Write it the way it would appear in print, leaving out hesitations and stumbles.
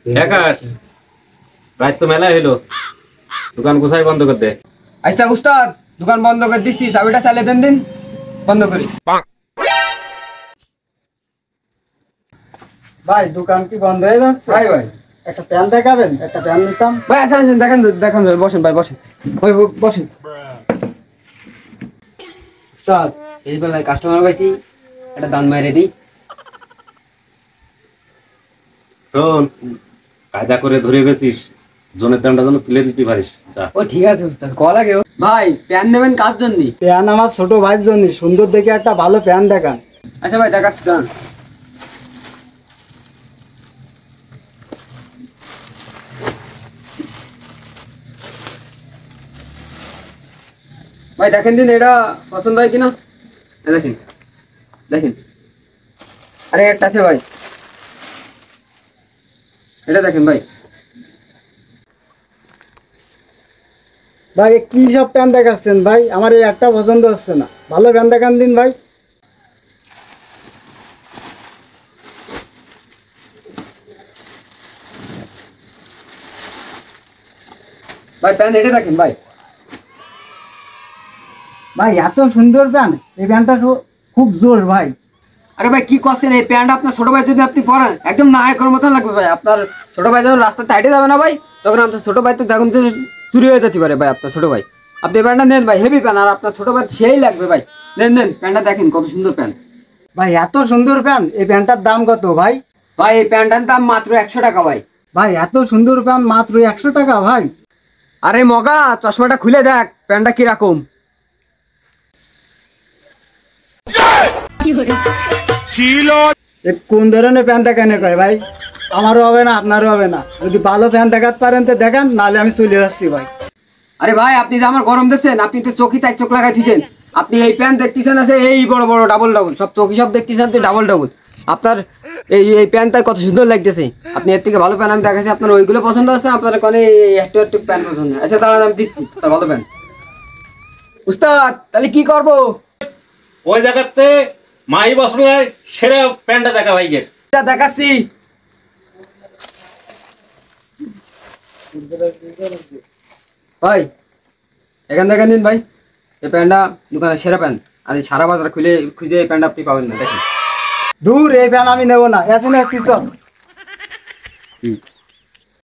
একার রাত তো মেলা হইলো, দোকান গোছাই বন্ধ করে দে। আচ্ছা উস্তাদ, দোকান বন্ধ করে দিচ্ছি, চাবিটা চালে দেন দিন, বন্ধ করি। ভাই দোকান কি বন্ধ হয়ে যাচ্ছে? ভাই ভাই একটা প্যান দেখাবেন, একটা প্যান নিতাম। ভাই আসেন আসেন, দেখেন দেখেন, বসেন ভাই বসেন, ভাই বসেন। উস্তাদ এই বেলায় কাস্টমার পাইছি, একটা দান মাইরে দিই। শোন, কায়দা করে ধরে গেছিস, জনের দামটা যেন তুলে দিতে পারিস। যা। ও ঠিক আছে উস্তাদ, কল লাগে। ভাই প্যান নেবেন কার জন্য? প্যান আমার ছোট ভাইয়ের জন্য, সুন্দর দেখে একটা ভালো প্যান দেখান। আচ্ছা ভাই দেখাচ্ছি দাঁড়ান। ভাই দেখেন দিন, এটা পছন্দ হয় কিনা দেখেন, দেখেন। আরে একটা আছে ভাই, এটা দেখেন ভাই। ভাই কি সব প্যান দেখাচ্ছেন ভাই? আমার এই একটা পছন্দ হচ্ছে না, ভালো প্যান দেখান দিন ভাই। ভাই প্যান এটা দেখেন ভাই। ভাই এত সুন্দর প্যান, এই প্যানটা খুব জোর ভাই। আরে ভাই কি করছেন, এই প্যান্টটা আপনার ছোট ভাই যদি আপনি পরেন একদম নায়কের মতন লাগবে ভাই। আপনার ছোট ভাই যখন রাস্তাতে হাইটে যাবে না ভাই, তখন আপনার ছোট ভাই তো যখন চুরি হয়ে যেতে পারে ভাই। আপনার ছোট ভাই, আপনি এই প্যান্টটা নেন ভাই, হেভি প্যান, আর আপনার ছোট ভাই সেই লাগবে ভাই। নেন নেন, প্যান্টটা দেখেন কত সুন্দর প্যান্ট। ভাই এত সুন্দর প্যান, এই প্যানটার দাম কত ভাই? ভাই এই প্যান্টটার দাম মাত্র 100 টাকা ভাই। ভাই এত সুন্দর প্যান মাত্র 100 টাকা ভাই? আরে মগা, চশমাটা খুলে দেখ প্যান্টটা কিরকম। কোন ধরনের প্যান দেখানে কয় ভাই? আমারও হবে না, আপনারও হবে না। যদি ভালো প্যান দেখাতে পারেন তো দেখান, নাহলে আমি চলে যাচ্ছি ভাই। আরে ভাই আপনি যে আমার গরম দিচ্ছেন, আপনি তো চোখে 4 চোখ লাগাই দিচ্ছেন। আপনি এই প্যান্ট দেখতেছেন আছে এই বড় বড় ডাবল ডাবল, সব চোখে সব দেখতেছেন তো ডাবল ডাবল। আপনার এই প্যান্টটা কত সুন্দর লাগতেছে। আপনি এর থেকে ভালো প্যান্ট আমি দেখাচ্ছি, আপনার ওইগুলো পছন্দ আছে, আপনার কোনে একটু একটু প্যান্ট পছন্দ। আচ্ছা দাঁড়ান আমি দিচ্ছি তার ভালো প্যান্ট। উস্তাদ তাহলে কি করবো? ওই জায়গাতে মাই বসলের সেরা প্যান্টটা দেখা ভাইকে। দেখাচ্ছি ভাই, এখান দেখেন দিন ভাই, এই প্যান্টটা দোকানের সেরা প্যান্ট। আর এই সারা বাজার খুঁজে এই প্যান্ট আপনি পাবেন না, দেখেন। দূর, এই প্যান আমি নেবো না, এসে না তুই চল।